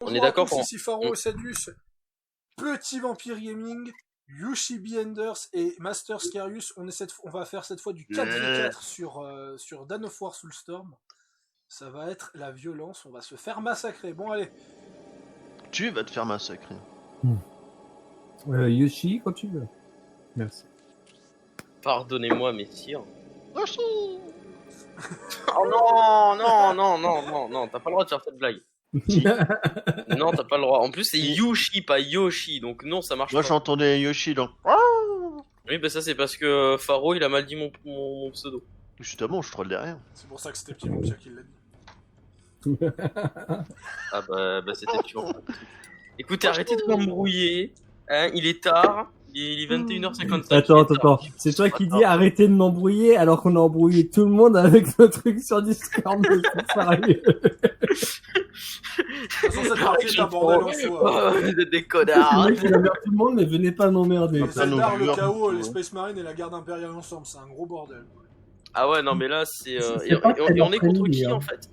On est d'accord pour... Ici Pharo Sadius, Petit Vampire Gaming, Yoshibi Enders et Master Scarius. On va faire cette fois du 4v4 sur Dawn of War Soulstorm. Ça va être la violence, on va se faire massacrer. Bon, allez. Tu vas te faire massacrer. Yoshi, quand tu veux. Merci. Pardonnez-moi, messire. Yoshi. Oh non, t'as pas le droit de faire cette blague. Non, t'as pas le droit. En plus, c'est Yoshi, pas Yoshi, donc non, ça marche Moi, pas. j'entendais Yoshi donc. Oui, bah ça, c'est parce que Pharo, il a mal dit mon pseudo. Justement, je troll derrière. C'est pour ça que c'était Petit Vampire qui l'a dit. Ah bah c'était toujours. Écoutez, arrêtez de m'embrouiller. Hein, il est tard. Il est 21h55. Attends. C'est toi qui dis arrêtez de m'embrouiller alors qu'on a embrouillé tout le monde avec le truc sur Discord. Sérieux. Cette partie est un bordel en soi. Vous êtes des connards. Le mec, il emmerde tout le monde, mais venez pas m'emmerder. Les Eldar, le chaos, les Space Marines et la garde impériale ensemble, c'est un gros bordel. Ah ouais, non, mais là, c'est. Et pas très on est contre qui hein. en fait?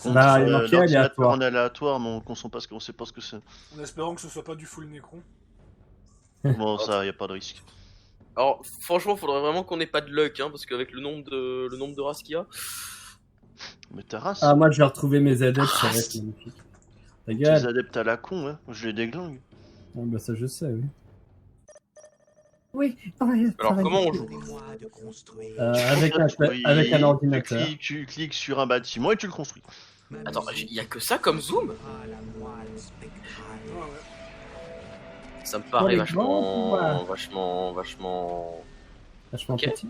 Bah, il manquait aléatoire. En aléatoire, mais on sait pas ce que c'est. En espérant que ce soit pas du full Necron. Bon, ça, y a pas de risque. Alors, franchement, faudrait vraiment qu'on ait pas de luck, hein, parce qu'avec le nombre de races qu'il y a. Mais ta race. Ah, moi, j'ai retrouvé mes adeptes, ça va être magnifique. Regarde. Les adeptes à la con, hein. Je les déglingue. Ah, bah, ça, je sais, oui. Oui, Alors, comment on joue? Avec un ordinateur. Tu cliques sur un bâtiment et tu le construis. Attends, il y a que ça comme zoom? Ça me paraît vachement okay. Petit.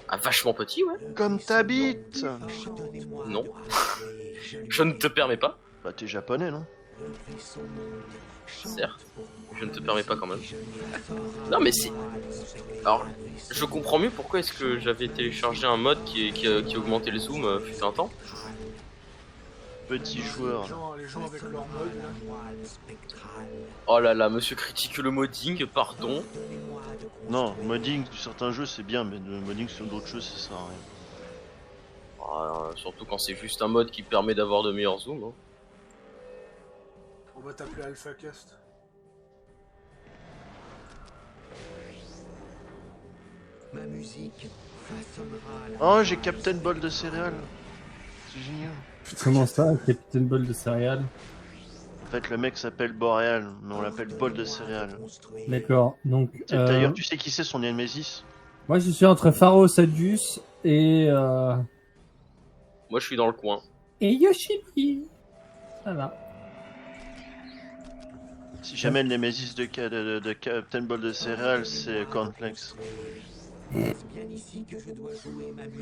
Ah, vachement petit, ouais. Comme t'habites. Non. Je ne te permets pas. Bah, t'es japonais, non? Certes. Je ne te permets pas quand même. Non, mais c'est... Alors, je comprends mieux pourquoi est-ce que j'avais téléchargé un mode qui augmentait le zoom fut un temps. Petit joueur. Les gens avec leur mode. Oh là là, monsieur critique le modding, pardon. Non, modding sur certains jeux c'est bien, mais le modding sur d'autres jeux ça sert à rien. Surtout quand c'est juste un mode qui permet d'avoir de meilleurs zooms. Hein. On va t'appeler AlphaCast. Ma musique façonnera la... Oh, j'ai Captain Ball de céréales. C'est génial. Comment ça, Captain Ball de céréales? En fait, le mec s'appelle Boréal, mais on l'appelle Ball de céréales. D'accord, donc... D'ailleurs, tu sais qui c'est son Nemesis? Moi, je suis entre Pharo Sadius et... Moi, je suis dans le coin. Et Yoshibi. Voilà. Si jamais le Nemesis de Captain Ball de céréales, c'est Cornflakes. En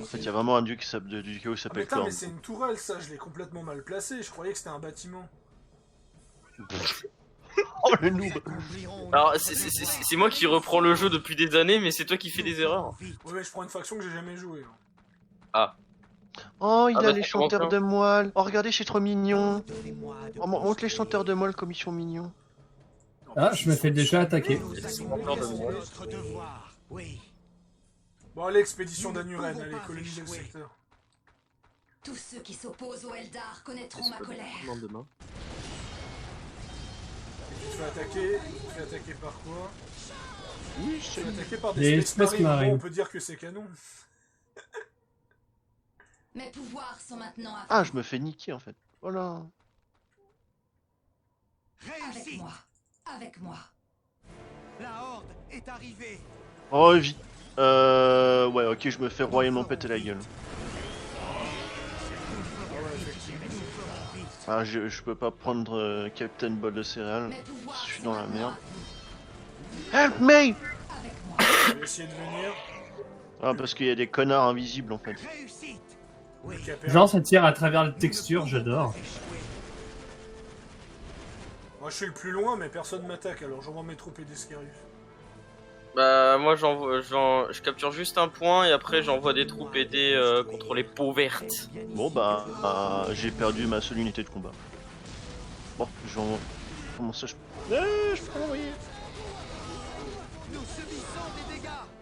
fait, il y a vraiment un dieu qui s'appelle Corn. Mais c'est une tourelle, ça, je l'ai complètement mal placé. Je croyais que c'était un bâtiment. Oh le noob. Alors, c'est moi qui reprends le jeu depuis des années, mais c'est toi qui fais des erreurs. Ouais, mais je prends une faction que j'ai jamais jouée. Ah. Oh, il a bah, les chanteurs de moelle. Oh, regardez, c'est trop mignon. Oh, montre les chanteurs de moelle comme ils sont mignons. Ah, je me fais déjà attaquer. Bon, allez, expédition d'Anuren, allez, coloniser le secteur. Tous ceux qui s'opposent au Eldar connaîtront ma colère. Tu te fais attaquer par quoi? Oui, tu te fais attaquer par des Space Marines. Bon, on peut dire que c'est canon. Mes pouvoirs sont maintenant à... Ah, je me fais niquer en fait. Voilà. Avec moi. Avec moi. La horde est arrivée. Oh, vite. Ouais, ok, je me fais royalement péter la gueule. Ah, je peux pas prendre Captain Ball de céréales. Je suis dans la merde. Help me! Je vais essayer de venir. Ah, parce qu'il y a des connards invisibles en fait. Genre, ça tire à travers la texture, j'adore. Moi, je suis le plus loin, mais personne m'attaque, alors j'envoie mes troupes et des Scarius. Bah, moi, je capture juste un point et après, j'envoie des troupes aider contre les peaux vertes. Bon, bah, j'ai perdu ma seule unité de combat. Bon, j'envoie. Comment ça, je peux envoyer.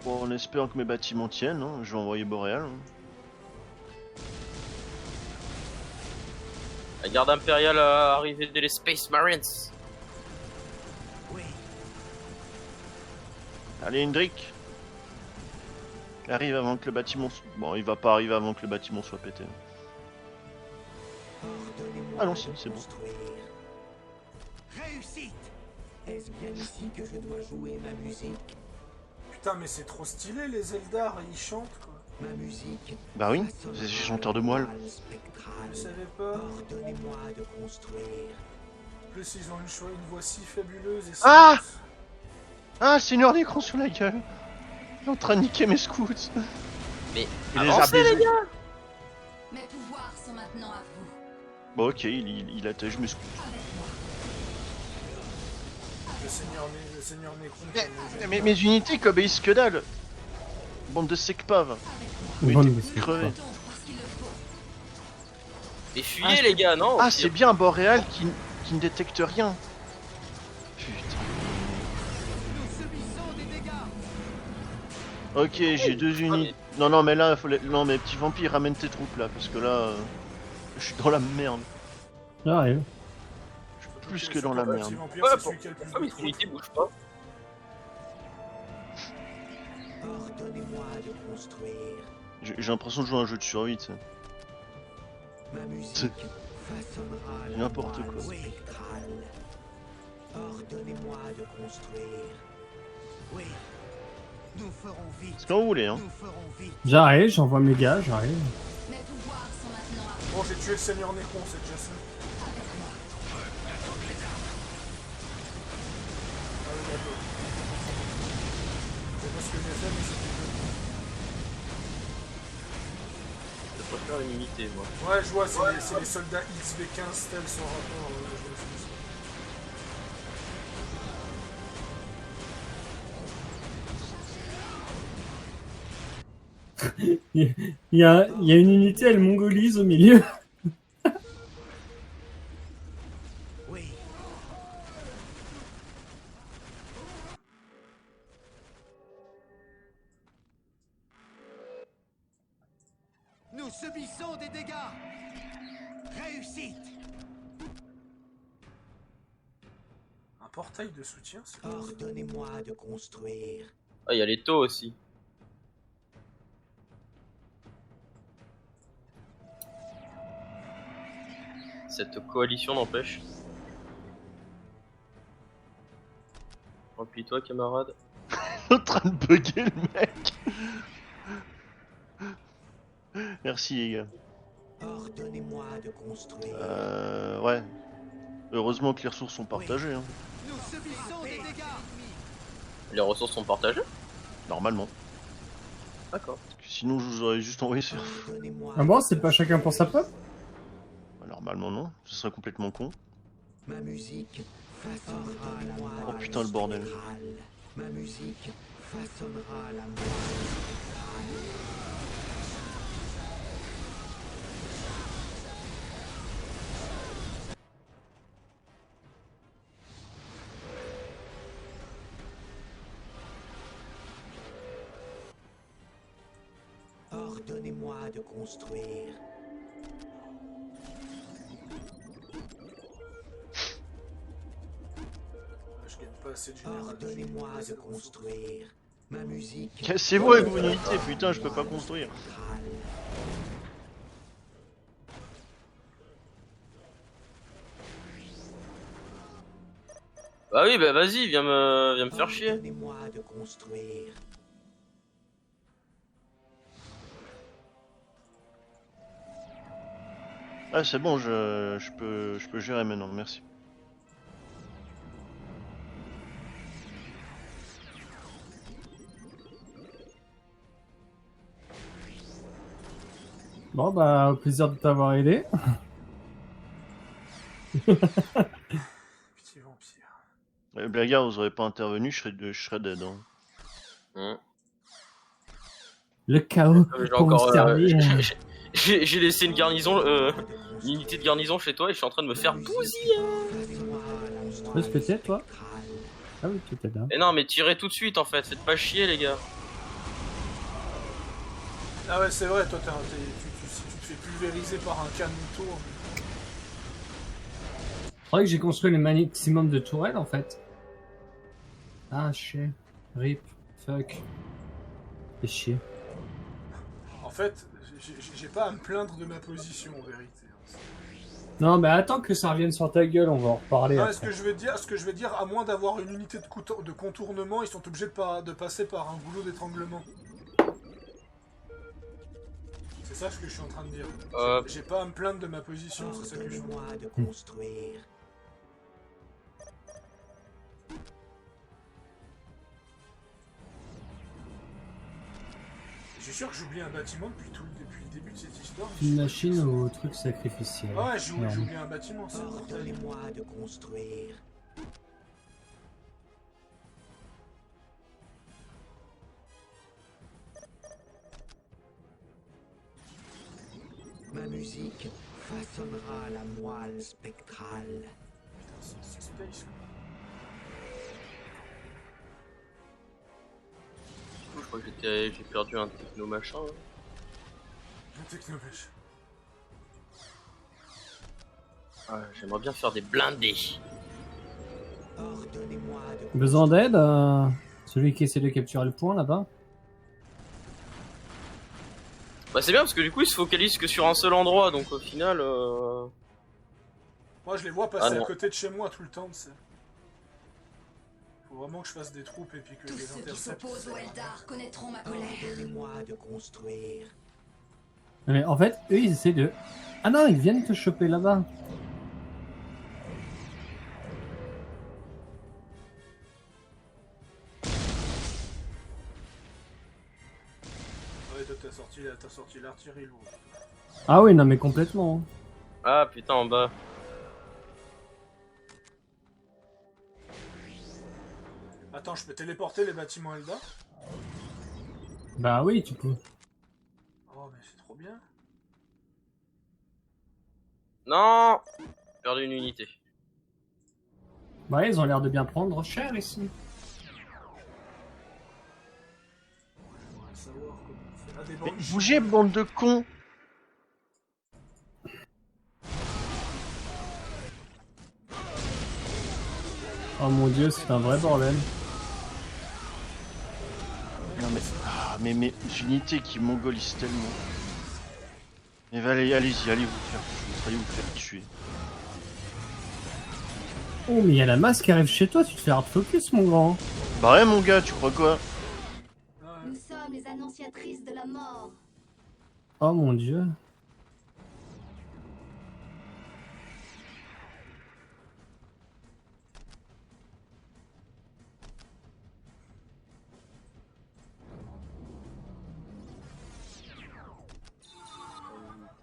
Bon, en espérant que mes bâtiments tiennent, hein, je vais envoyer Boréal. Hein. La garde impériale a arrivé des Space Marines. Oui. Allez, Hendrik. Arrive avant que le bâtiment... Bon, il va pas arriver avant que le bâtiment soit pété. Ordonnez-moi Ah non, si, de c'est bon. construire. Réussite. Est-ce bien ici que je dois jouer ma musique? Putain, mais c'est trop stylé, les Eldar, ils chantent, quoi. Ma musique. Bah oui, c'est des chanteurs de moelle. Spectrale. Je savais pas. Ordonnez-moi de construire. En plus, ils ont une voix si fabuleuse et si Ah douce. Ah, Seigneur d'écran sur la gueule. Il est en train de niquer mes scouts. Mais Il les a avancez, baisés. les gars. Mes pouvoirs sont maintenant à vous. Bon, ok, il attache mes scouts. Avec moi. Le seigneur Necron. Mais mes unités qu'obéissent que dalle. Bande de secpaves. Oui, Bande t'es de secpaves. crevé. Donc, parce qu'il le faut. Mais fuyez, les gars, non. Ah, c'est bien Boréal qui ne détecte rien. Putain. Nous subissons des dégâts. Ok, j'ai deux unités. Non, non, mais là, non, mais petit vampire, ramène tes troupes là, parce que là, je suis dans la merde. J'arrive. Plus que dans la merde. Ouais, pourquoi mes unités bougent pas? Ordonnez-moi de construire. J'ai l'impression de jouer à un jeu de survie, tu sais. Ma musique façonnera la N'importe voile quoi. spectrale. Ordonnez-moi de construire. Oui. Nous ferons vite. C'est quand vous voulez, hein. Nous ferons vite. J'arrive, j'envoie mes gars, j'arrive. Mes pouvoirs sont maintenant à vous. Bon, j'ai tué le seigneur Necron, c'est déjà ça. Avec moi. Ah oui, d'accord. C'est pas ce que j'ai fait, mais c'était Je préfère une unité, moi. bien. Ouais, je vois, c'est les soldats XV15 Stealth sans rapport. Je vois, c'est ça. Il y a une unité, elle mongolise au milieu. Oui. Nous subissons des dégâts. Réussite. Un portail de soutien, c'est Ordonnez-moi de construire. Ah, il y a les taux aussi. Cette coalition n'empêche. Replie-toi, camarade. En train de bugger le mec. Merci les gars. Ordonnez-moi de construire. Ouais. Heureusement que les ressources sont partagées, hein. Nous subissons des dégâts. Les ressources sont partagées? Normalement. D'accord. Parce que sinon, je vous aurais juste envoyé sur. Ordonnez-moi Ah bon, c'est pas chacun pour sa peuple? Normalement, non. Ce serait complètement con. ma musique façonnera la Oh moelle putain, le bordel. spectrale. Ma musique façonnera la moelle spectrale. Ordonnez-moi de construire. Je gagne pas assez de général. Ordonnez-moi de construire. Ma musique. Cassez-vous avec vos unités, putain, je peux pas construire. Bah oui, bah vas-y, viens me faire chier. Ordonnez-moi de construire. Ah, c'est bon, je peux gérer maintenant, merci. Bon, bah, au plaisir de t'avoir aidé. Petit vampire. Blagueur, vous aurez pas intervenu, je serais dead. Hein. Hum. Le chaos J'ai pour encore, me servir. j'ai laissé une garnison, une unité de garnison chez toi et je suis en train de me faire bousiller. Est-ce que t'es, toi? Ah oui, tu étais là. Et non, mais tirez tout de suite en fait, faites pas chier les gars. Ah ouais, c'est vrai, toi, tu te fais pulvériser par un canon tour. Faudrait que j'ai construit le maximum de tourelles en fait. Ah, chier. Rip. Fuck. Fais chier. En fait, j'ai pas à me plaindre de ma position en vérité. Non, mais attends que ça revienne sur ta gueule, on va en reparler. Non, après. ce que je veux dire, à moins d'avoir une unité de contournement, ils sont obligés de passer par un goulot d'étranglement. C'est ça ce que je suis en train de dire. J'ai pas à me plaindre de ma position, c'est ça que je veux dire. Ordonnez-moi de construire. Je suis sûr que j'oublie un bâtiment depuis le début de cette histoire. Une machine ou truc sacrificiel. Ouais, j'ai Merde. oublié un bâtiment, c'est mortel. Ordonnez-moi de construire. Ma musique façonnera la moelle spectrale. Putain, c'est space quoi. Je crois que j'ai perdu un techno machin. Hein. Un technomèche. Ah, j'aimerais bien faire des blindés. Ordonnez-moi de Besoin d'aide celui qui essaie de capturer le point là-bas. Bah c'est bien parce que du coup il se focalise que sur un seul endroit donc au final Moi je les vois passer Ah, à non. côté de chez moi tout le temps, tu sais. Faut vraiment que je fasse des troupes et puis que je Tous les ceux qui intercepte. s'opposent au Eldar connaîtront ma colère. Ordonnez-moi de construire. Mais en fait, eux ils essaient de. Ah non, ils viennent te choper là-bas. Ouais, toi t'as sorti l'artillerie lourde. Ah oui, non mais complètement. Ah putain en bas. Attends, je peux téléporter les bâtiments Eldar? Bah oui, tu peux. Oh mais c'est trop bien. Non, j'ai perdu une unité. Bah ils ont l'air de bien prendre cher ici. J'aimerais savoir comment on fait. Ah, des Mais bandes bougez, bande de cons! Oh mon dieu, c'est un vrai bordel. Non mais. Ah, mais mes unités qui mongolisent tellement. Mais allez-y, allez vous faire foutre, allez vous faire tuer. Oh mais il y a la masse qui arrive chez toi, tu te fais hard focus mon grand. Bah ouais mon gars, tu crois quoi? Ouais. Nous sommes les annonciatrices de la mort. Oh mon dieu.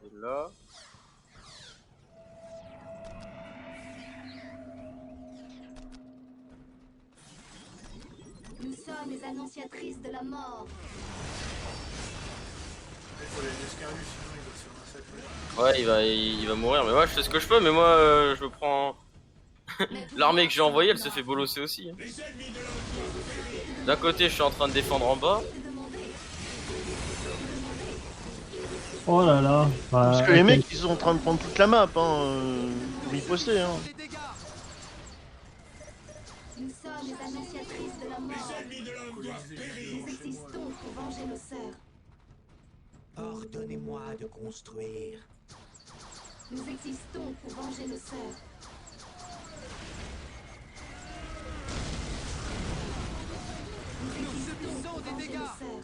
Et là. Nous sommes les annonciatrices de la mort. Il faut les escarus sinon il va se faire massacrer. Ouais il va mourir mais moi je fais ce que je peux mais moi je prends. L'armée que j'ai envoyée elle se fait bolosser aussi. Hein. D'un côté je suis en train de défendre en bas. Oh là là. Bah, Parce que les ok. mecs ils sont en train de prendre toute la map, pour riposter, hein. Nous sommes les annonciatrices de la mort. Nous existons pour venger nos sœurs. Ordonnez-moi de construire. Nous existons pour venger nos sœurs. Nous existons pour venger nos sœurs.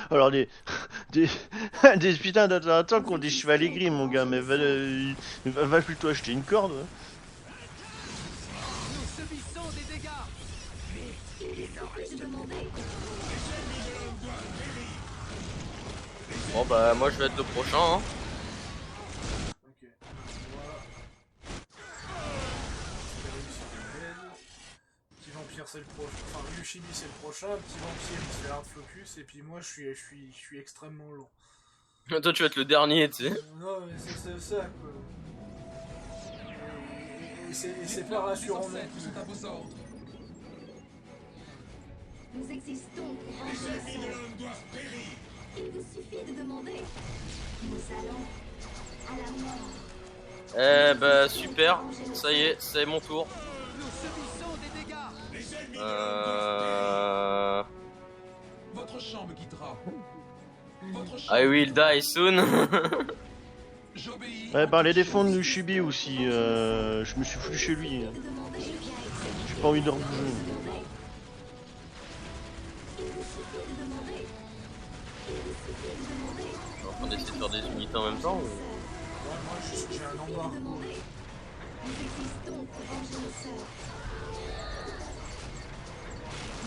Alors des des putains d'attaquants qui ont des chevaliers gris mon gars, mais va plutôt acheter une corde. Ouais. Bon bah moi je vais être le prochain hein. Ok. Voilà. Escarus il est dead. Petit vampire c'est le prochain. Enfin Yushibi c'est le prochain. Petit vampire il se fait hard focus et puis moi je suis extrêmement lent. Toi tu vas être le dernier tu sais. Non mais c'est ça quoi. Et c'est pas rassurant non plus. Nous existons pour venger le sort. Il vous suffit de demander. Nous allons à la mort. Eh bah super, ça y est, c'est mon tour. Nous subissons des dégâts. Votre champ me guidera. Votre champ. I will die soon. J'obéis. Ouais, bah les défendre Yushibi aussi, je me suis foutu chez lui. De demander, je viens exécuter. J'ai pas envie de rebouger. Il vous suffit de demander. Il vous suffit de demander. On est en train d'essayer de faire des unités en même temps. Ouais, moi j'ai un embargo. Demandez. Nous existons pour venger le sort.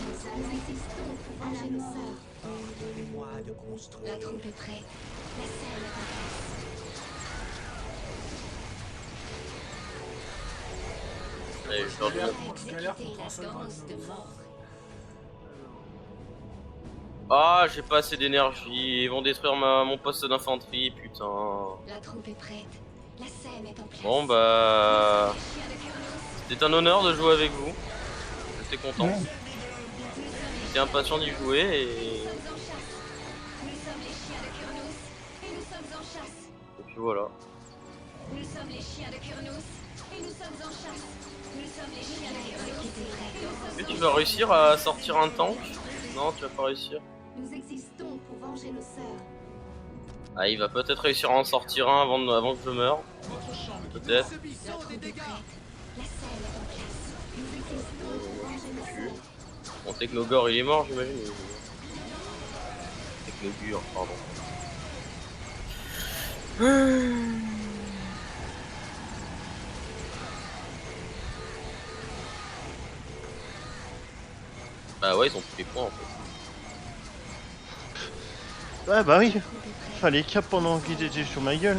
Nous existons pour venger le sort. Ordonnez-moi de construire. La troupe est prête. La scène est en place. Allez, je leur donne. Je galère contre un seul danse de dragon. mort. Ah, j'ai pas assez d'énergie. Ils vont détruire mon poste d'infanterie, putain. La troupe est prête. La scène est en place. Bon bah, Les chiens de Kurnos. c'était un honneur de jouer avec vous. J'étais content. Ouais. J'étais impatient d'y jouer et... Nous sommes en chasse. Nous sommes les chiens de Kurnos. Et nous sommes en chasse. et puis voilà. Nous sommes les chiens de Kurnos. Et nous sommes en chasse. Nous sommes les chiens de Kurnos. Est-ce que tu vas réussir à sortir un tank? Non, tu vas pas réussir. Nous existons pour venger le sort. Ah, il va peut-être réussir à en sortir un avant que je meure. Votre champ me guidera. Peut-être. La Subissons troupe des est dégâts. prête. La scène est en place. Nous existons pour venger le sort. Bon, Technogore il est mort, j'imagine. Technogure, pardon. Bah ouais, ils ont pris les points en fait. Ouais, bah oui, La troupe est prête. fallait cap pendant qu'il était sur ma gueule.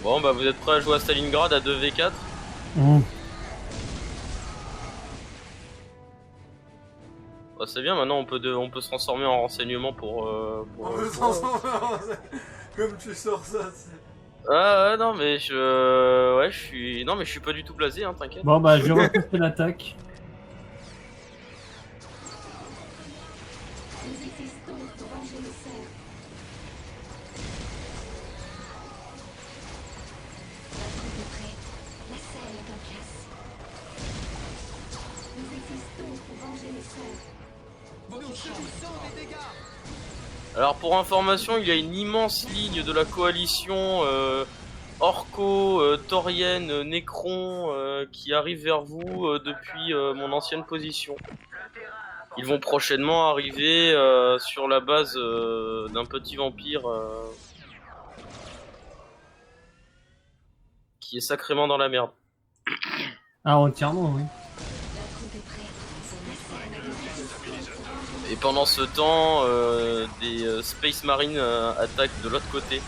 Bon bah vous êtes prêts à jouer à Stalingrad à 2v4? Mmh. Bah c'est bien, maintenant on peut se transformer en renseignement pour... En même temps, comme tu sors ça, c'est... Ah ouais, non mais je... Ouais, je suis... Non mais je suis pas du tout blasé, hein, t'inquiète. Bon bah je vais repousser l'attaque. Nous existons pour venger le sort. La troupe est prête. La scène est en place. Nous existons pour venger le sort. Nous subissons des dégâts. Alors pour information, il y a une immense ligne de la coalition Orco, Taurienne, Necron qui arrive vers vous depuis mon ancienne position. Ils vont prochainement arriver sur la base d'un petit vampire qui est sacrément dans la merde. Ah entièrement oui. La troupe est prête. La scène est en place. Et pendant ce temps, des Space Marines attaquent de l'autre côté.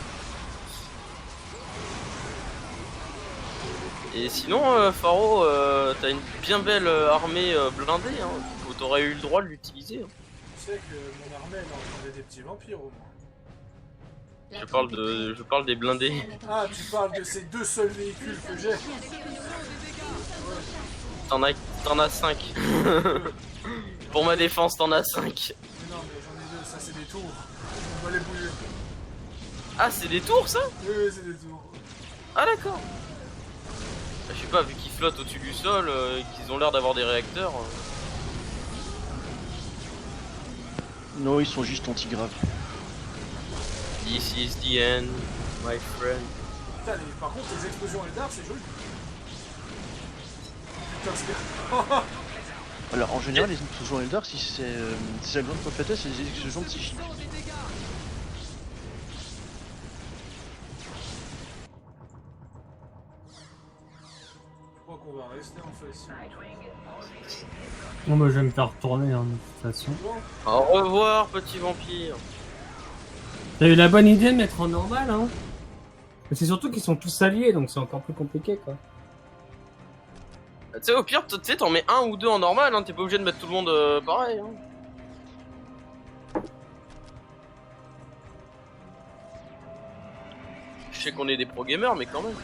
Et sinon, Faro, t'as une bien belle armée blindée, hein. T'aurais eu le droit de l'utiliser. Hein. Tu sais que mon armée, elle entendait des petits vampires au moins. La Je troupe est prête. je parle des La blindés. scène est en Ah, place. tu parles de ces deux seuls véhicules que j'ai. T'en as 5. Pour ma défense, t'en as 5. Mais non, mais j'en ai deux, ça c'est des tours. On va les bouger. Ah, c'est des tours ça? Oui, oui, c'est des tours. Ah d'accord. Je sais pas, vu qu'ils flottent au-dessus du sol, qu'ils ont l'air d'avoir des réacteurs. Non, ils sont juste anti-graves. This is the end, my friend. Putain, par contre, les explosions Eldar, c'est joli. Putain, c'est... Alors, en général, les explosions Eldar, si c'est la grande prophétesse, c'est des explosions psychiques. Subissons des dégâts. Je crois qu'on va rester en face. Bon bah je vais me faire retourner hein, de toute façon. Bon, Au revoir, petit vampire. T'as eu la bonne idée de mettre en normal hein. Mais c'est surtout qu'ils sont tous alliés donc c'est encore plus compliqué quoi. Tu sais, au pire, tu sais, t'en mets un ou deux en normal, hein. T'es pas obligé de mettre tout le monde pareil. Hein. sais qu'on est des pro gamers, mais quand même.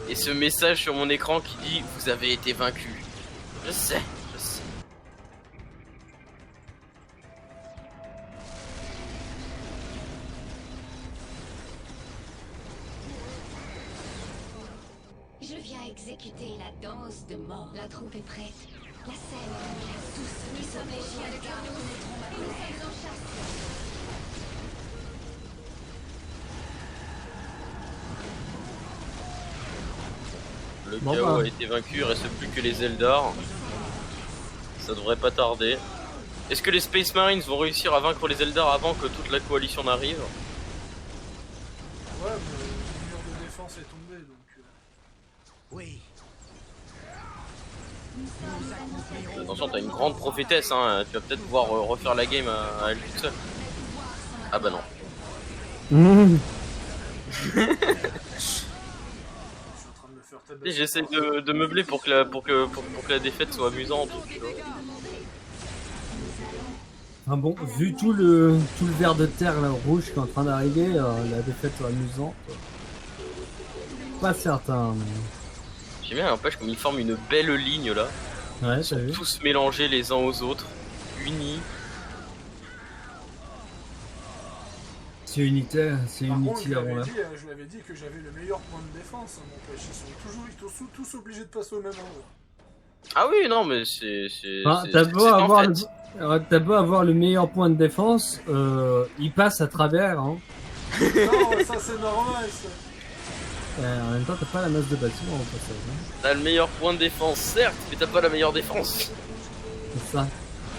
Et ce message sur mon écran qui dit « Vous avez été vaincu ». Je sais, je sais. Je viens exécuter la danse de mort. La troupe est prête. La scène est en place. Tous, nous sommes les chiens de garde. Nous sommes en chasse. Le Bon, chaos bah. a été vaincu, il reste plus que les Eldar. Ça devrait pas tarder. Est-ce que les Space Marines vont réussir à vaincre les Eldar avant que toute la coalition n'arrive? Ouais, mais le mur de défense est tombé donc. Oui. Attention, t'as une grande prophétesse, hein. Tu vas peut-être pouvoir refaire la game à elle toute seule. Ah bah non. Mmh. Je suis en train de me faire tabasser. J'essaie de meubler pour que la défaite soit amusante. Tu vois. Ah bon, vu tout le ver de terre là, rouge qui est en train d'arriver, la défaite est amusante. Pas certain. J'aime bien, n'empêche comme ils forment une belle ligne là. Ouais, Ils sont t'as vu. tous mélangés les uns aux autres, unis. C'est unitaire, c'est Par contre, unity avant là. je l'avais dit que j'avais le meilleur point de défense, hein, n'empêche. Ils sont tous obligés de passer au même endroit. Ah oui, non, mais c'est. Enfin, c'est- t'as c'est- beau c'est en avoir fait. t'as beau avoir le meilleur point de défense, il passe à travers. Hein. Non, ça c'est normal, ça. En même temps, t'as pas la masse de bâtiments au passage. Hein. T'as le meilleur point de défense, certes, mais t'as pas la meilleure défense. C'est ça.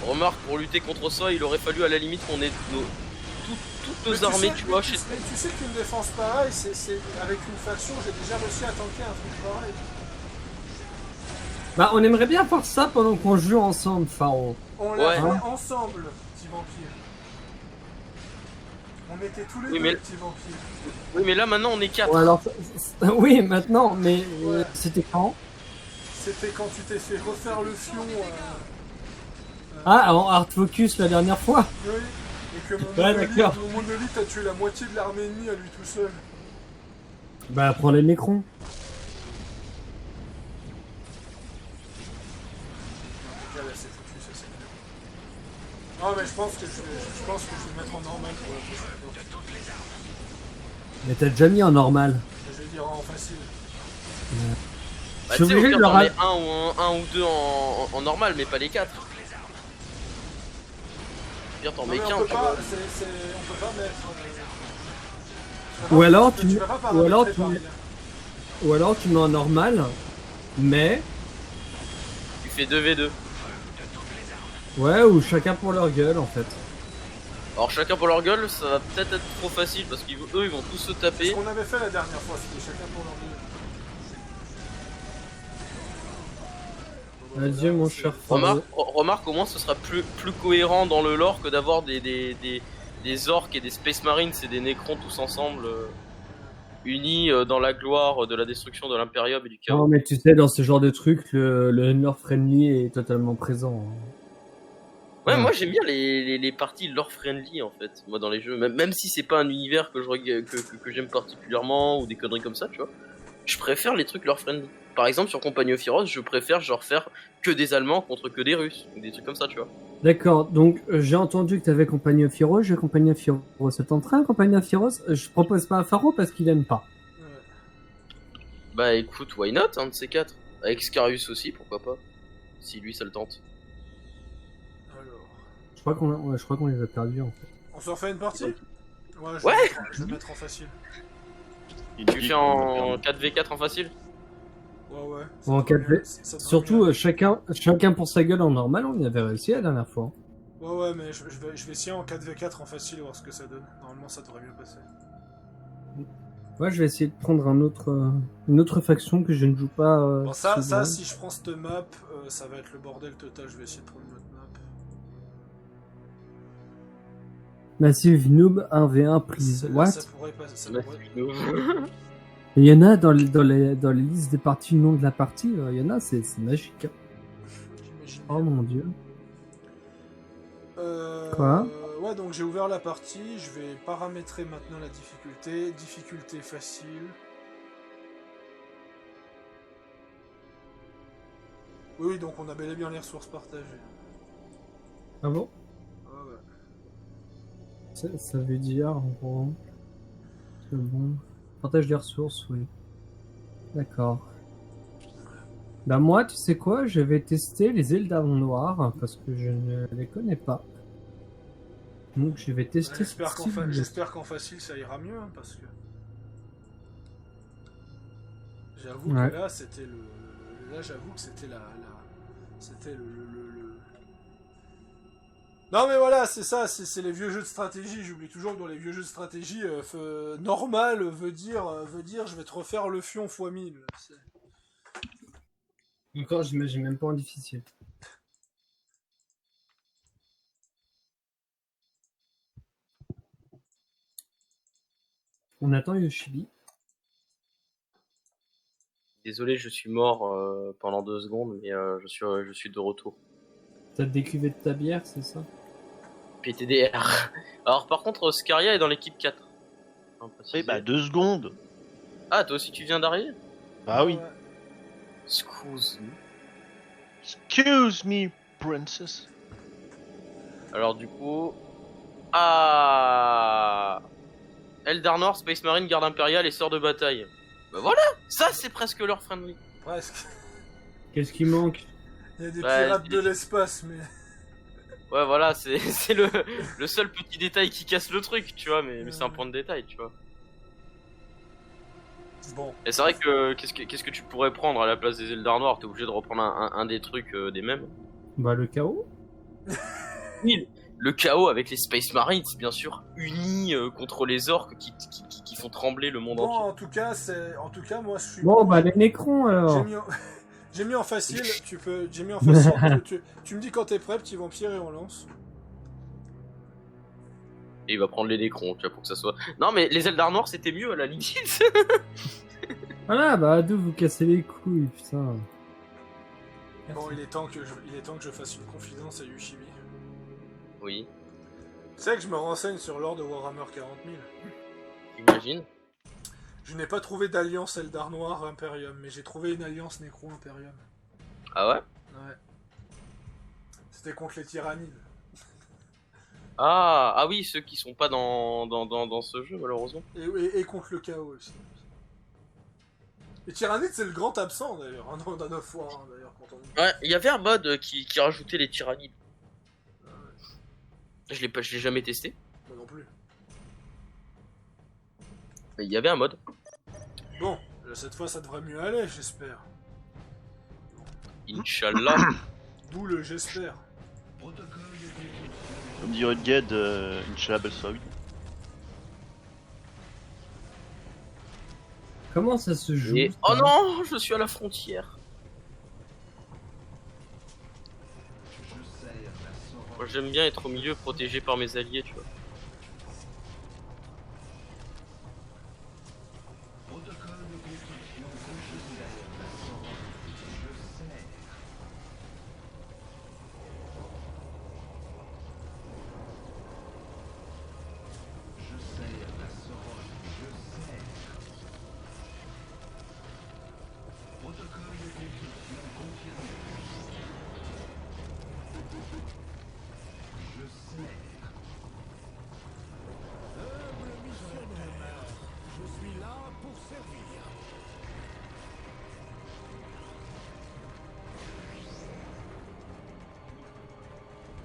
Remarque, pour lutter contre ça, il aurait fallu à la limite qu'on ait toutes nos Mais armées, sais- tu vois. mais tu sais qu'une défense pareille, c'est avec une faction, j'ai déjà réussi à tanker un truc pareil. Bah, on aimerait bien faire ça pendant qu'on joue ensemble, Pharo. On l'a Ouais. fait Hein ensemble, petit vampire. On était tous les Oui, deux, mais- petits vampires. Oui, mais là maintenant on est 4. Ou alors, oui, maintenant, mais Ouais. c'était quand? C'était quand tu t'es fait refaire le fion. Ah, en hard focus la dernière fois. Oui, et que Ouais, d'accord. mon monolithe a tué la moitié de l'armée ennemie à lui tout seul. Bah, prends les Necrons. Ah, là, c'est foutu, ça c'est clair. Non, mais je pense que je vais mettre en normal pour la prochaine fois. Mais t'as déjà mis en normal. Je vais dire en facile. Bah, Je tu suis sais, au obligé pire, de leur t'en mets un ou deux en normal, mais pas les 4. Au pire, t'en Non, mets mais qu'un, on peut tu pas, vois. on peut pas mettre. Ou alors tu vas pas ou paramétrer alors pareil. ou alors tu mets en normal, mais Tu fais 2v2. ouais, ou chacun pour leur gueule en fait. Alors chacun pour leur gueule, ça va peut-être être trop facile parce qu'eux ils vont tous se Ce taper. qu'on avait fait la dernière fois, c'était chacun pour leur gueule. Adieu mon cher Pharo. Remarque, au moins ce sera plus cohérent dans le lore que d'avoir des orques et des Space Marines et des Necrons tous ensemble unis dans la gloire de la destruction de l'Imperium et du chaos. Non mais tu sais, dans ce genre de truc, le lore friendly est totalement présent. Hein. Ouais, Ouais. moi j'aime bien les parties lore friendly en fait, moi dans les jeux, même si c'est pas un univers que j'aime particulièrement ou des conneries comme ça, tu vois. Je préfère les trucs lore friendly. Par exemple sur Compagnie of Heroes, je préfère genre faire que des Allemands contre que des Russes, ou des trucs comme ça, tu vois. D'accord, donc j'ai entendu que t'avais Compagnie of Heroes, j'ai Compagnie of Heroes. Ça tenterait Compagnie of Heroes? Je propose pas à Pharo parce qu'il aime pas. Ouais. Bah écoute, why not, un de ces 4. Avec Scarius aussi, pourquoi pas. Si lui ça le tente. Alors. Je crois qu'on les a perdus en fait. On se refait une partie? Ouais, Ouais. Je vais mettre en facile. Tu fais en 4v4 en facile? Ouais, ouais. Ou en 4v. Surtout chacun pour sa gueule en normal, on y avait réussi la dernière fois. Ouais, ouais, mais je vais essayer en 4v4 en facile, voir ce que ça donne. Normalement, ça devrait mieux passer. Ouais, je vais essayer de prendre une autre faction que je ne joue pas. Bon, ça, souvent. si je prends cette map, ça va être le bordel total. Je vais essayer de prendre une autre map. Massive Noob 1v1 please. Celle-là, What? ça pourrait passer. Ça Bah, pourrait... Et il y en a dans les listes des parties, le nom de la partie, il y en a, c'est magique. Hein. J'imagine Oh bien. mon dieu. Euh, Quoi Ouais, donc j'ai ouvert la partie. Je vais paramétrer maintenant la difficulté. Difficulté facile. Oui, donc on a bel et bien les ressources partagées. Ah bon? Ah ouais. Ça veut dire, en gros. C'est bon. Partage des ressources, oui. D'accord. Bah moi, tu sais quoi? Je vais tester les Eldar noirs parce que je ne les connais pas. Donc je vais tester cette civilisation. J'espère qu'en facile ça ira mieux, hein, parce que j'avoue Ouais. que là c'était là j'avoue que c'était c'était Non mais voilà, c'est ça, c'est les vieux jeux de stratégie. J'oublie toujours que dans les vieux jeux de stratégie, normal veut dire je vais te refaire le fion x 1000. Encore, j'imagine même pas en difficile. On attend Yoshibi. Désolé, je suis mort pendant 2 secondes, mais je suis de retour. T'as décuvé de ta bière, c'est ça? PTDR. Alors par contre, Scaria est dans l'équipe 4. Oui, bah 2 secondes. Ah, toi aussi tu viens d'arriver? Bah oui. Ouais. Excuse me. Excuse me, princess. Alors du coup... Ah, Eldar Noir, Space Marine, Garde Impériale et Sœur de Bataille. Bah voilà, ça c'est presque leur friendly. Presque. Qu'est-ce qui manque? Il y a des Ouais, pirates de l'espace, mais... Ouais voilà, c'est le seul petit détail qui casse le truc, tu vois, mais c'est un point de détail, tu vois. Bon. Et c'est vrai que qu'est-ce que tu pourrais prendre à la place des Eldar Noirs? T'es obligé de reprendre un des trucs des mêmes. Bah le chaos. Oui, le chaos avec les Space Marines, bien sûr, unis contre les orques qui font trembler le monde Bon, entier. en tout cas, moi, je suis... Bon bah les Nécrons alors. J'ai mis en facile, j'ai mis en facile, tu me dis quand t'es prêt, petit vampire, et on lance. Et il va prendre les Nécrons, tu vois, pour que ça soit... Non mais les Eldar Noirs c'était mieux à la limite. Voilà, bah d'où vous cassez les couilles, putain. Bon, il est temps que je fasse une confidence à Yushibi. Oui, Tu sais que je me renseigne sur l'or de Warhammer 40 000. j'imagine. Je n'ai pas trouvé d'alliance Eldar Noir Imperium, mais j'ai trouvé une alliance Necro Imperium. Ah ouais? Ouais. C'était contre les tyrannides. Ah oui, ceux qui sont pas dans ce jeu, malheureusement. Et contre le chaos aussi. Les tyrannides, c'est le grand absent d'ailleurs, hein, dans Dawn of War, hein, d'ailleurs, quand on dit. Ouais, il y avait un mode qui rajoutait les tyrannides. Je l'ai jamais testé, Moi non plus. mais il y avait un mode. Bon, cette fois ça devrait mieux aller, j'espère. Inch'Allah. D'où le j'espère. Comme dirait Ged, Inch'Allah belle soit oui. Comment ça se joue? Et... Oh non, je suis à la frontière. Moi j'aime bien être au milieu, protégé par mes alliés, tu vois.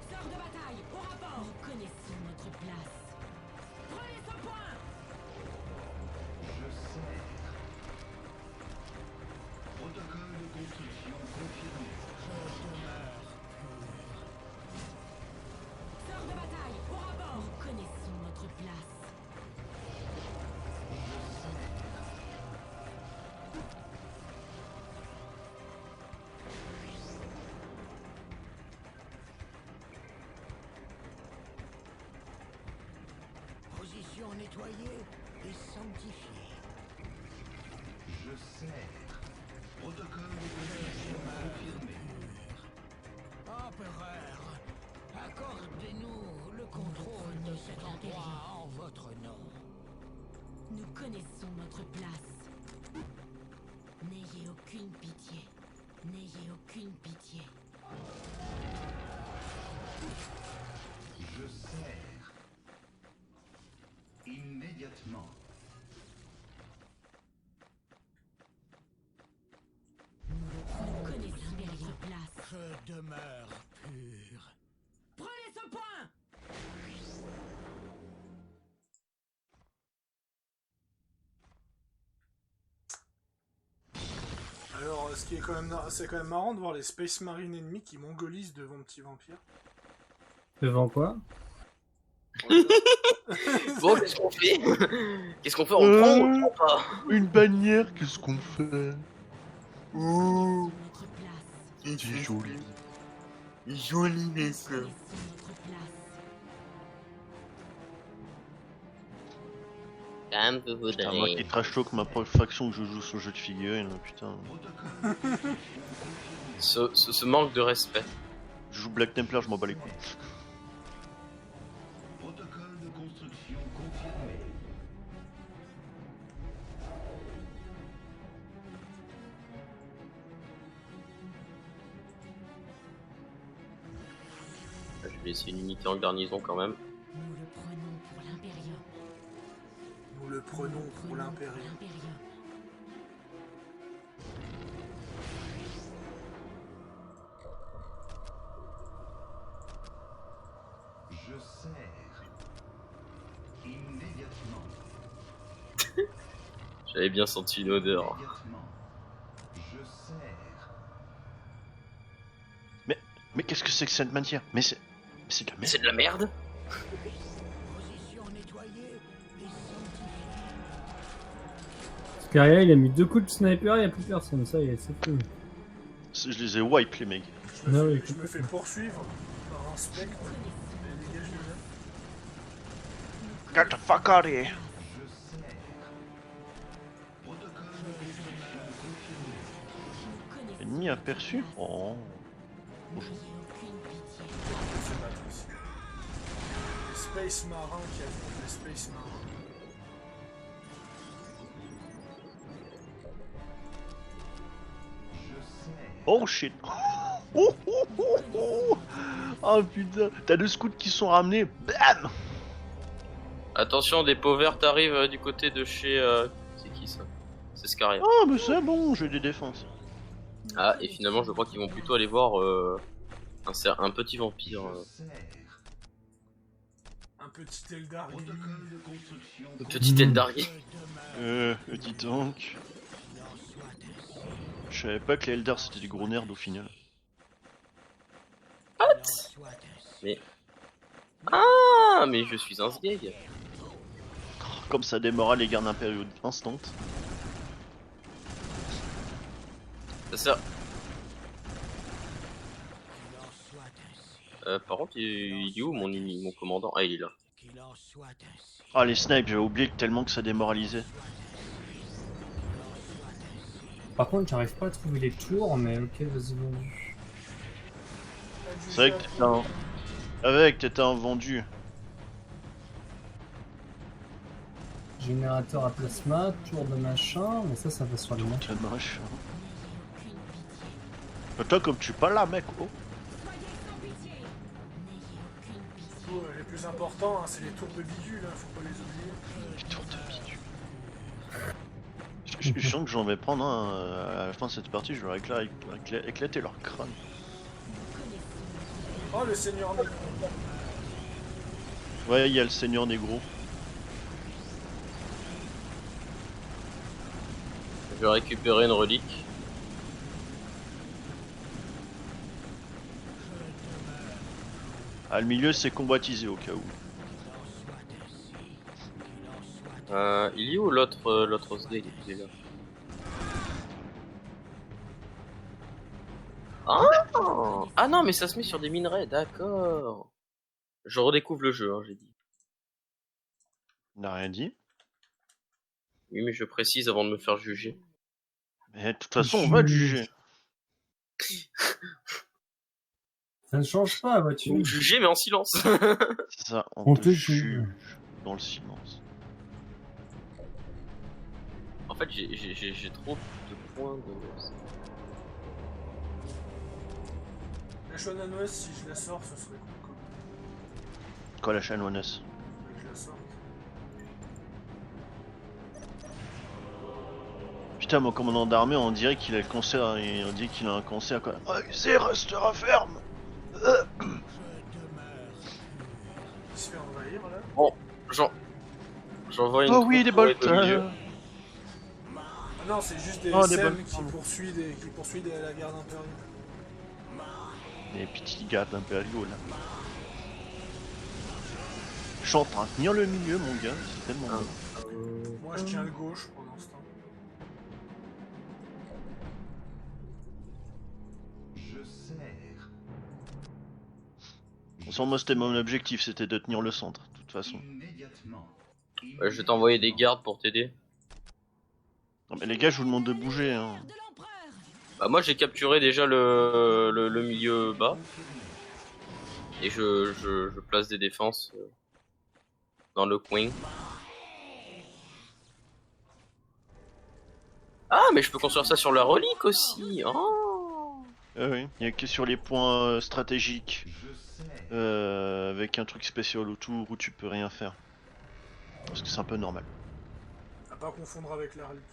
Sœur de bataille, au rapport. Nous connaissons notre place. Prenez ce point. Sœur de bataille, au rapport. Nous connaissons notre place. Position nettoyée et sanctifiée. Empereur, accordez-nous le contrôle de cet endroit en votre nom. Nous connaissons notre place. N'ayez aucune pitié. N'ayez aucune pitié. Je sers. Immédiatement. Nous connaissons notre place. Je demeure pur. Prenez ce point! Alors, ce qui est quand même, c'est quand même marrant de voir les Space Marines ennemis qui mongolisent devant Petit Vampire. Devant quoi? Bon, qu'est-ce qu'on fait? Qu'est-ce qu'on fait? On prend ou on prend pas? Une bannière, qu'est-ce qu'on fait? Ouh. Notre place. C'est joli. Joli, mais ça. Connaissons notre place. Comme vous Putain, moi qui voudrez. trash talk ma propre faction que je joue sur le jeu de figurines, putain. Ce manque de respect. Je joue Black Templar, je m'en bats les couilles. Protocole de construction confirmé. Je vais laisser une unité en garnison quand même. Nous le prenons pour l'Imperium. Nous le prenons pour l'Impérium. Je sers. Immédiatement. J'avais bien senti une odeur. Immédiatement. Je sers. Mais qu'est-ce que c'est que cette matière? Mais c'est de la merde. C'est de la merde? Position nettoyée. Les scientifiques. Scaria, il a mis 2 coups de sniper, il n'y a plus personne, ça y est, c'est fini. Je les ai wipe les mecs. Je me, Ah oui, je me fais poursuivre par un spectre. Mais dégage de là. Get the fuck out of here. Je sers. Protocole de construction confirmé. Ennemi aperçu? Oh. N'ayez aucune pitié. C'est pas possible. Les Space Marins qui affrontent les Space Marins. Je sers. Oh shit. Oh, oh, oh, oh. Oh putain. T'as 2 scouts qui sont ramenés. Bam. Attention, des peaux vertes arrivent du côté de chez... C'est qui ça? C'est Scaria. Ah mais c'est bon, j'ai des défenses. Ah, et finalement, je crois qu'ils vont plutôt aller voir un petit vampire. Je sers. Un petit Eldar Protocole de construction Petit Eldargui. Petit tank. Je savais pas que les Eldar c'était des gros nerds au final. Mais... Ah, mais je suis un sgeg. Comme ça démorale les gardes impériaux instant. Ça sert... par contre, il est où mon commandant? Ah, il est là. Ah les snipes, j'avais oublié que tellement que ça démoralisait. Par contre, j'arrive pas à trouver les tours, mais ok, vas-y, vendu. C'est vrai que t'étais un... Avec, t'étais un vendu. Générateur à plasma, tour de machin, mais ça va sur les mains. T'as machin. Toi comme tu es pas là mec, oh. Les plus importants, hein, c'est les tours de bidule, hein, faut pas les oublier. Les tours de bidule. Je sens que j'en vais prendre un à la fin de cette partie, je vais éclater leur crâne. Oh, le Seigneur Négro. Ouais, il y a le Seigneur Négro. Je vais récupérer une relique. Ah, le milieu c'est combatisé au cas où. Il est où l'autre sgeg? Il est là. Ah non, mais ça se met sur des minerais, d'accord. Je redécouvre le jeu, hein, j'ai dit. Il n'a rien dit. Oui, mais je précise avant de me faire juger. Mais de toute façon, on va te juger. Ça ne change pas, vois-tu. Vous me jugez, mais en silence. C'est ça, On on te te juge juge. dans le silence. En fait, j'ai trop de points de... La Shonen OS, si je la sors, ce serait cool quand même. Quoi la chaîne Onus? Que je la sorte. Putain, mon commandant d'armée, on dirait qu'il a le cancer, et on dit qu'il a un cancer quoi. Ah, c'est restera ferme. Il se fait envahir là. Bon, j'envoie une Oh oui, troupe des pour aider au milieu. bolters. Ah non, c'est juste des Oh, des SM bonnes qui poursuivent la garde impériale. Les petits gardes impériaux là. Je suis en train de tenir le milieu, mon gars, c'est tellement bon. Moi, je tiens le gauche pendant ce temps. Je sers. De toute façon, moi c'était mon objectif, c'était de tenir le centre, de toute façon. Immédiatement. Ouais, je vais t'envoyer des gardes pour t'aider. Non mais les gars, je vous demande de bouger, hein. Bah moi j'ai capturé déjà le milieu bas. Et je place des défenses dans le coin. Ah mais je peux construire ça sur la relique aussi. Oh. Ah oui, il y a que sur les points stratégiques, Je sers. avec un truc spécial autour où tu peux rien faire. Parce que c'est un peu normal. À pas confondre avec la relique.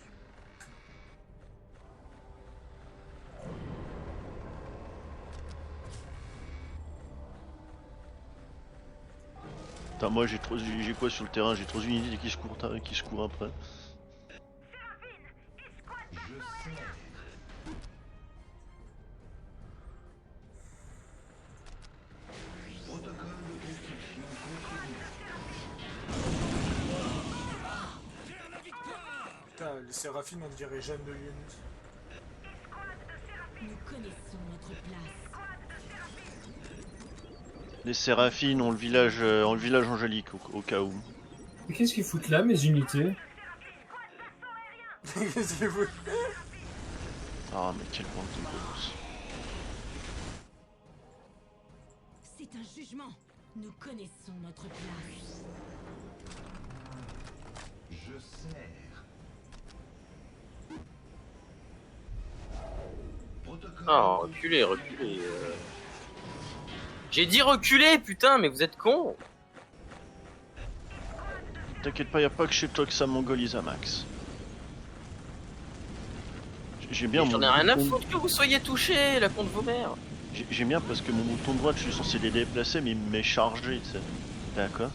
Putain, moi j'ai quoi sur le terrain? J'ai trop d'unités qui se courent après. Je sers. Protocole de construction confirmé. Putain, les Séraphines, on dirait Jeanne de Yunus. Nous connaissons notre place. Les Séraphines ont le village angélique au cas où. Mais qu'est-ce qu'ils foutent là, mes unités? Qu'est-ce que vous... Ah mais quel bande de bolos. C'est un jugement. Nous connaissons notre place. Je sers. Protocole. Ah reculez. J'ai dit reculer putain mais vous êtes cons. T'inquiète pas, y a pas que chez toi que ça mongolise à max. J'ai bien J'en mon ai rien à bouton- foutre que vous soyez touchés, la compte vos mères. J'aime bien parce que mon bouton droit, je suis censé les déplacer, mais il me met chargé, tu sais. D'accord.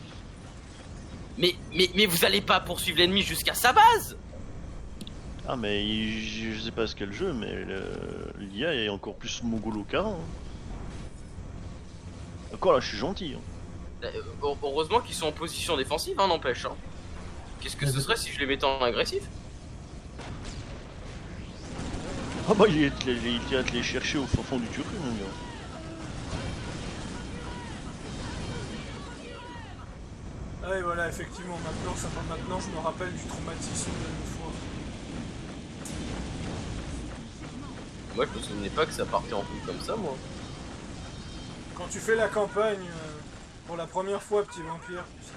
Mais vous allez pas poursuivre l'ennemi jusqu'à sa base. Ah mais je sais pas ce qu'est le jeu, mais l'IA est encore plus mongolo qu'avant. Hein. D'accord, là je suis gentil. Hein. Heureusement qu'ils sont en position défensive, hein, n'empêche. Hein. Qu'est-ce que ce serait si je les mettais en agressif? Ah bah il tient à te les chercher au fond du turc, mon gars. Ah et voilà, effectivement, maintenant je me rappelle du traumatisme de une fois. Moi je me souvenais pas que ça partait en couille comme ça, moi. Quand tu fais la campagne pour la première fois, petit vampire, tu sais,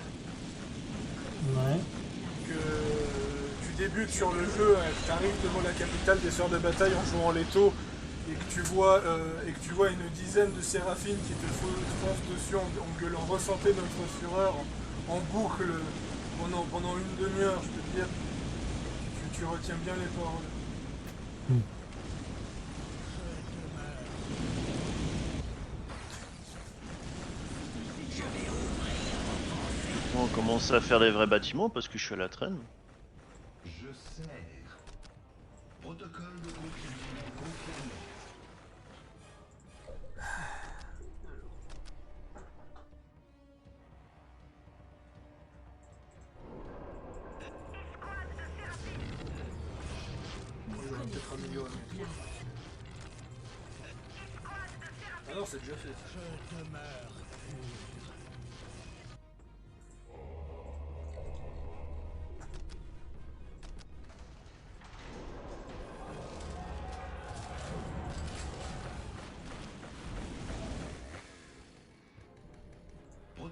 Ouais. que tu débutes sur le jeu, que tu arrives devant la capitale des sœurs de bataille en jouant l'étau, et que tu vois une dizaine de séraphines qui te foncent dessus en gueulant ressentez notre fureur en boucle pendant une demi-heure, je peux te dire, tu retiens bien les paroles. On commence à faire des vrais bâtiments parce que je suis à la traîne. Je sers. Protocole de construction confirmé. J'aurais peut-être amélioré. Ah non, c'est déjà fait.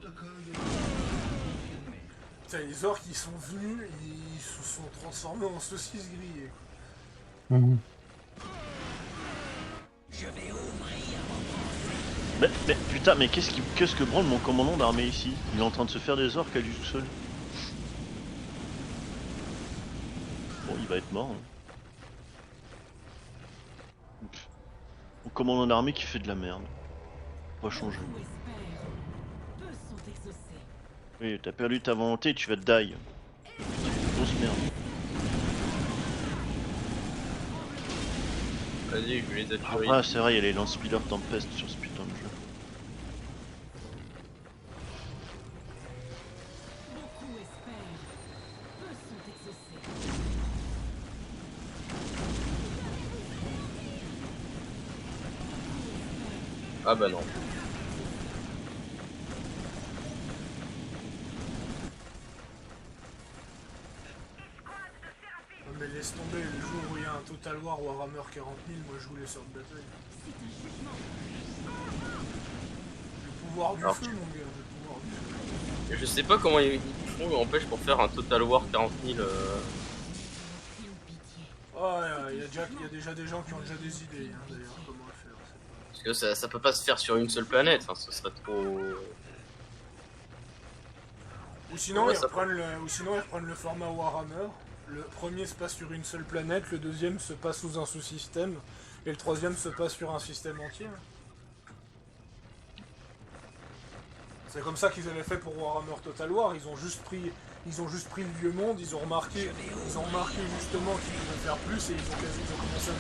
Protocole de confirmé. Putain, les orques ils sont venus, ils se sont transformés en saucisses grillées. Mais putain, mais qu'est-ce que branle mon commandant d'armée ici? Il est en train de se faire des orques à lui tout seul. Bon, il va être mort. Hein. Mon commandant d'armée qui fait de la merde. On va changer. Beaucoup espèrent. Peu sont exaucés. Oui, t'as perdu ta volonté, tu vas te die. Grosse merde. Vas-y, je vais les attirer. Ah, c'est vrai, il y a les lance-pilotes Tempest sur ce putain de jeu. Beaucoup espèrent. Peu sont exaucés. Ah bah non. Non mais laisse tomber, le jour où il y a un Total War Warhammer 40 000, moi je voulais sur de bataille. C'est un jugement. Le pouvoir du Alors, feu, mon gars, le pouvoir du feu. Et je sais pas comment ils font, mais empêche pour faire un Total War 40 000. Aucune pitié. Ah, il y a déjà des gens qui ont déjà des idées, hein, d'ailleurs, comment le faire. Parce que ça peut pas se faire sur une seule planète, enfin, ce serait trop. Ou sinon, Ouais, ils ça- reprennent le format Warhammer. Le premier se passe sur une seule planète, le deuxième se passe sous un sous-système, et le troisième se passe sur un système entier. C'est comme ça qu'ils avaient fait pour Warhammer Total War, ils ont juste pris le vieux monde, ils ont remarqué justement qu'ils pouvaient faire plus, et ils ont commencé à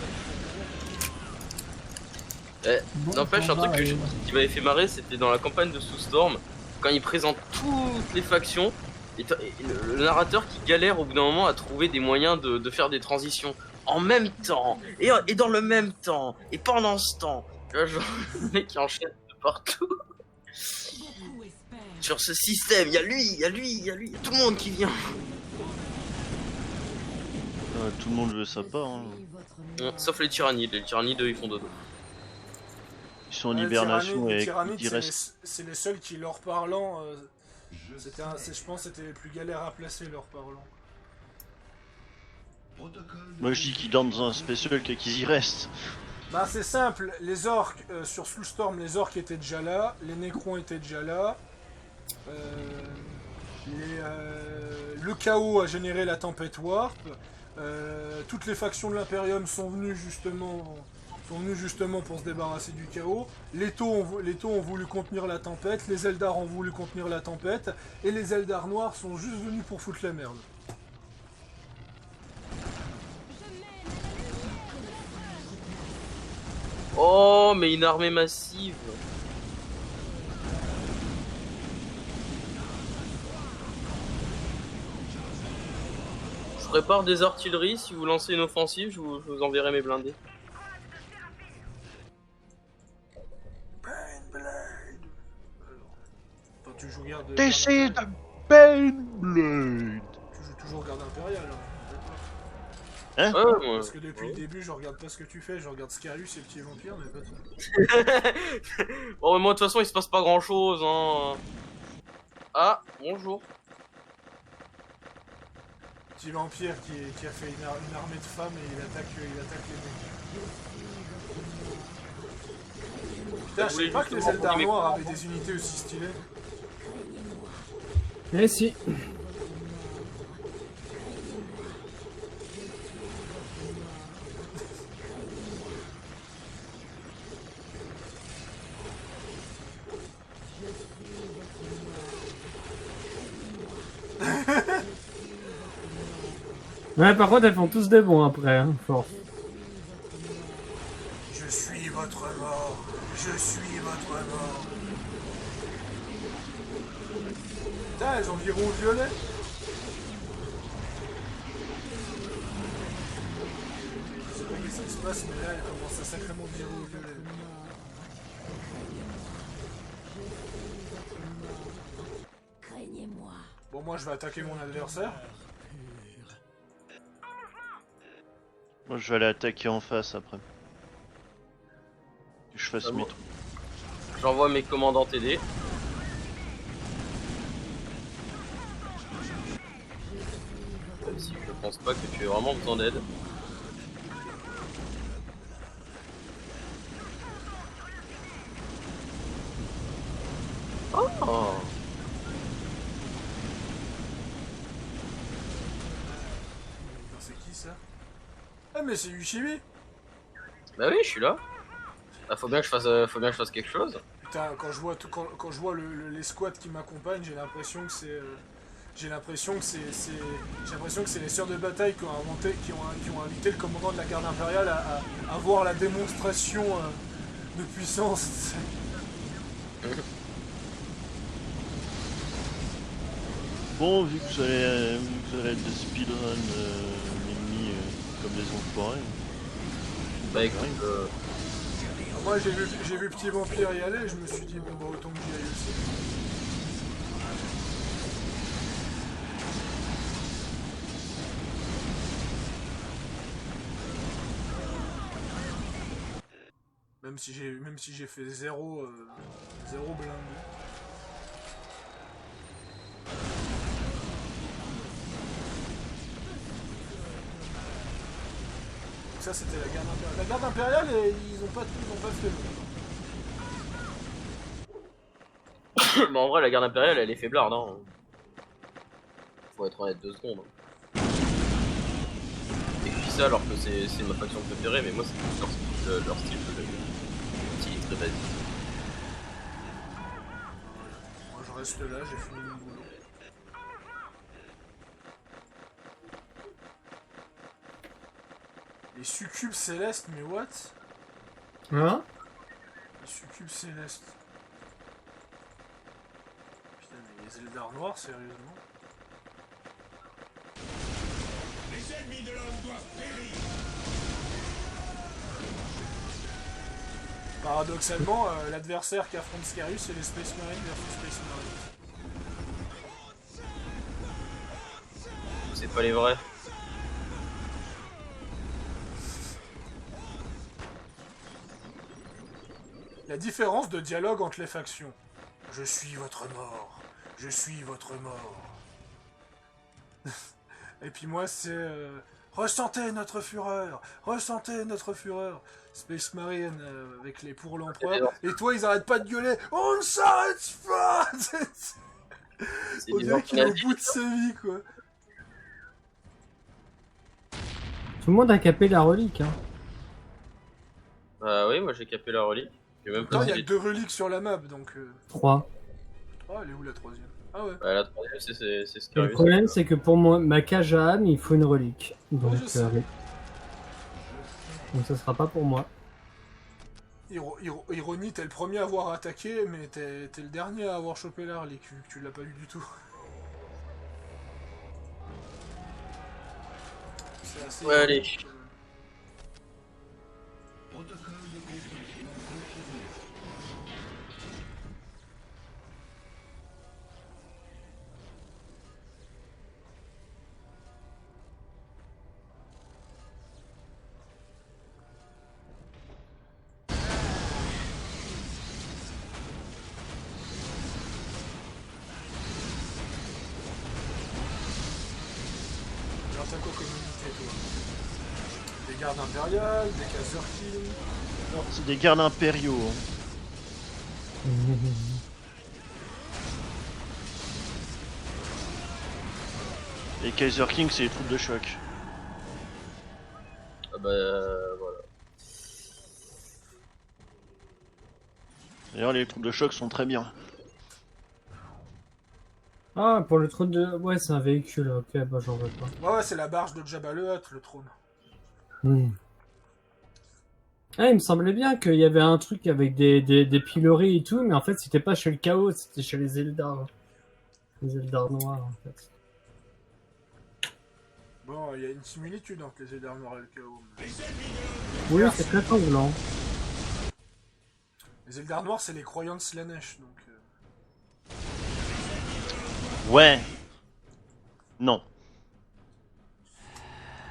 mettre Bon, N'empêche, un combat, truc allez. qui m'avait fait marrer, c'était dans la campagne de Soulstorm, quand il présente toutes les factions, et le narrateur qui galère au bout d'un moment à trouver des moyens de faire des transitions en même temps, et dans le même temps, et pendant ce temps. Tu vois, genre, le mec qui enchaîne de partout. Beaucoup espèrent. Sur ce système, il y a lui, il y a tout le monde qui vient. Tout le monde veut sa part. Hein. Sauf les tyrannides, ils font dodo. Ils sont en hibernation les et tyrannides, ils restent. c'est les seuls qui, leur parlant, Je je pense que c'était les plus galères à placer, leur parlant. Protocole de Moi je dis qu'ils dorment dans un spécial qu'ils y restent. Bah c'est simple, les orques, sur Soulstorm, les orques étaient déjà là, les nécrons étaient déjà là, le chaos a généré la tempête Warp, toutes les factions de l'Imperium sont venues justement pour se débarrasser du chaos, les taux ont voulu contenir la tempête, les Eldar ont voulu contenir la tempête, et les Eldar noirs sont juste venus pour foutre la merde. Oh, mais une armée massive. Je prépare des artilleries, si vous lancez une offensive, je vous enverrai mes blindés. Enfin, tu joues garde... This is the Baneblade. Tu joues toujours garde impériale. Hein. Hein? Ouais, moi. Parce que depuis le début, je regarde pas ce que tu fais, je regarde Scarius et Petit Vampire, mais pas toi. Bon, mais moi, de toute façon, il se passe pas grand chose, hein. Ah, bonjour. Petit Vampire qui a fait une armée de femmes et il attaque les mecs. Putain, je sais pas que les Eldar noirs avaient des unités aussi stylées. Eh si. Ouais, par contre, elles font tous des bons après, hein, fort. Je suis votre mort. Je suis votre mort. Putain, elles ont viré au violet. Je sais pas qu'est-ce qui se passe, mais là, elles commencent à sacrément virer au violet. Craignez-moi. Bon, moi, je vais attaquer mon adversaire. Moi je vais aller attaquer en face après. Que je fasse Ah bon. mes trucs. J'envoie mes commandants t'aider. pense pas que tu aies vraiment besoin d'aide. Oh. C'est qui ça? Ah mais c'est Yushibi. Bah oui, je suis là. Bah, faut bien que je fasse quelque chose. Putain, quand je vois, quand je vois les squats qui m'accompagnent, j'ai l'impression que c'est... j'ai l'impression que c'est les sœurs de bataille qui ont invité le commandant de la garde impériale à voir la démonstration de puissance. Bon, vu que vous allez être des speedruns ennemis comme des enfoirés. Bah écoute, Moi j'ai vu Petit Vampire y aller, je me suis dit bon bah autant que j'y aille aussi. Même si j'ai fait zéro blindé. Donc ça c'était la garde impériale. La garde impériale ils ont pas fait le. bah en vrai la garde impériale elle est faiblarde hein. Faut être honnête 2 secondes. Et puis ça alors que c'est ma faction préférée, mais moi c'est plus leur style de jeu. Style très basique. Moi je reste là, j'ai fini mon boulot. Les succubes célestes, mais what? Hein? Les succubes célestes. Putain, mais les Eldar noirs, sérieusement? Les ennemis de l'homme doivent périr. Paradoxalement, l'adversaire qui affronte Scarius, c'est les Space Marines versus Space Marines. C'est pas les vrais. La différence de dialogue entre les factions. Je suis votre mort. Je suis votre mort. Et puis moi c'est... ressentez notre fureur. Ressentez notre fureur. Space Marine avec les pour l'empereur. Et toi ils arrêtent pas de gueuler. On ne s'arrête pas. On dirait qu'il est au bout de sa vie quoi. Tout le monde a capé la relique, hein. Bah oui, moi j'ai capé la relique. Même Attends, il y a 2 reliques sur la map donc... 3. Oh, elle est où la 3ème? Ah ouais. Bah, la 3ème c'est Et Scarius. le problème, c'est que pour moi, ma cage à âme, il faut une relique. Donc, je sais. oui. Donc ça sera pas pour moi. Ironie, t'es le premier à avoir attaqué, mais t'es le dernier à avoir chopé la relique, vu que tu l'as pas eu du tout. C'est assez... Ouais, allez. Protocole de construction confirmé. Alors t'as quoi comme unité, toi? Des gardes impériales, des Kazerkin... Non, c'est des gardes impériaux. Hein. Les Kaiser King, c'est les troupes de choc. Ah bah voilà. D'ailleurs, les troupes de choc sont très bien. Ah, pour le trône de... Ouais, c'est un véhicule, ok, bah j'en veux pas. Ouais, c'est la barge de Jabba le Hutt, le trône. Ah, il me semblait bien qu'il y avait un truc avec des piloris et tout, mais en fait, c'était pas chez le Chaos, c'était chez les Eldar. Les Eldar noirs, en fait. Bon, il y a une similitude entre les Eldar noirs et le chaos. Mais... Oui, c'est très sanglant. Les Eldar noirs, c'est les croyants de Slanesh, donc... Ouais. Non.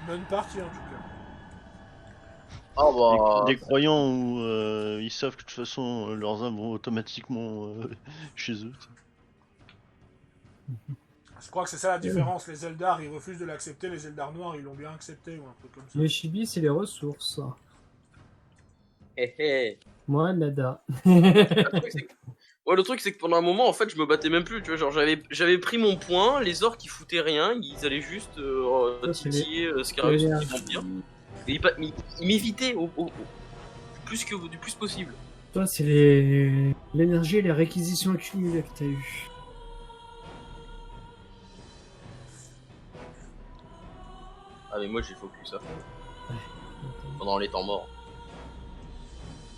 Bonne partie, en tout cas. Ah bah... Des croyants où ils savent que de toute façon leurs âmes vont automatiquement chez eux. Je crois que c'est ça la différence. Les Eldar, ils refusent de l'accepter. Les Eldar noirs, ils l'ont bien accepté ou un truc comme ça. Les Chibi, c'est les ressources. Hé hé. Moi, nada. Ouais, le truc c'est que pendant un moment en fait je me battais même plus, tu vois, genre j'avais pris mon point, les orques ils foutaient rien, ils allaient juste titiller Scarius et Vampire. Et ils m'évitaient au du plus possible. Toi, c'est l'énergie et les réquisitions accumulées que t'as eu. Ah mais moi j'ai focus ça. Pendant les temps morts.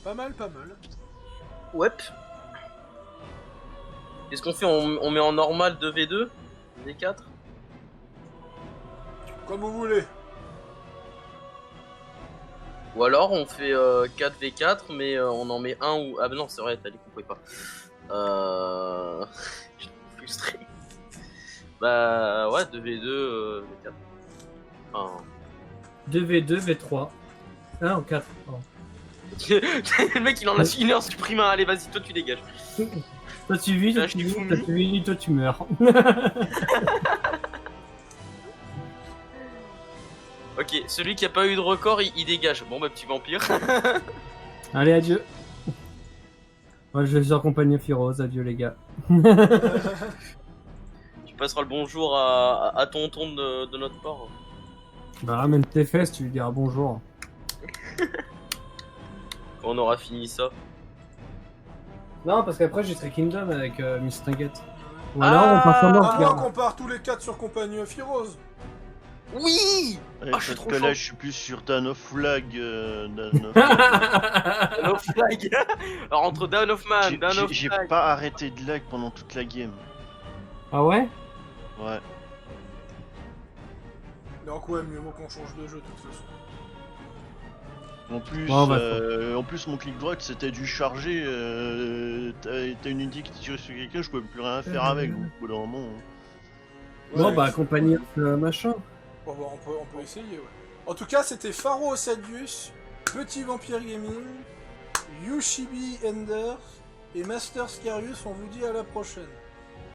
Pas mal, pas mal. Ouais. Qu'est-ce qu'on fait, on met en normal 2v2 V4 Comme vous voulez. Ou alors on fait 4v4 mais on en met un ou... Ah bah non c'est vrai, t'as dit qu'on pouvait pas. Je suis frustré. Bah ouais 2v2 V4. Enfin... 2v2, V3. Ah, en 4. Le mec il en a une heure supprime un, allez vas-y toi tu dégages. Toi tu vis, toi Là, tu je vis, t'ai toi foutu. tu vis, toi tu meurs. Ok, celui qui a pas eu de record il dégage. Bon bah petit vampire. Allez, adieu. Moi je vais accompagner Firoz, adieu les gars. Tu passeras le bonjour à tonton de notre part. Bah ramène tes fesses, tu lui diras bonjour. Quand on aura fini ça. Non, parce qu'après j'ai Trek Kingdom avec Miss Nugget. Ou alors on part sur À North moins Guard. qu'on part tous les 4 sur Compagnie Firose. Oui. Ouais, Ah, je suis parce trop que chaud. là, je suis plus sur Down of Flag. Down of Flag. Alors entre Down of Man, Down of J'ai Flag. pas arrêté de lag pendant toute la game. Ah ouais? Ouais. Donc ouais, mieux vaut qu'on change de jeu de toute façon. En plus, mon clic droit c'était du charger. T'as une unité qui tire sur quelqu'un, je pouvais plus rien faire avec. Donc, au bout d'un moment. Bon Ouais, bah accompagner machin. Bon, bah, on peut essayer, ouais. En tout cas, c'était Pharo Osadius, Petit Vampire Gaming, Yushibi Ender et Master Scarius. On vous dit à la prochaine.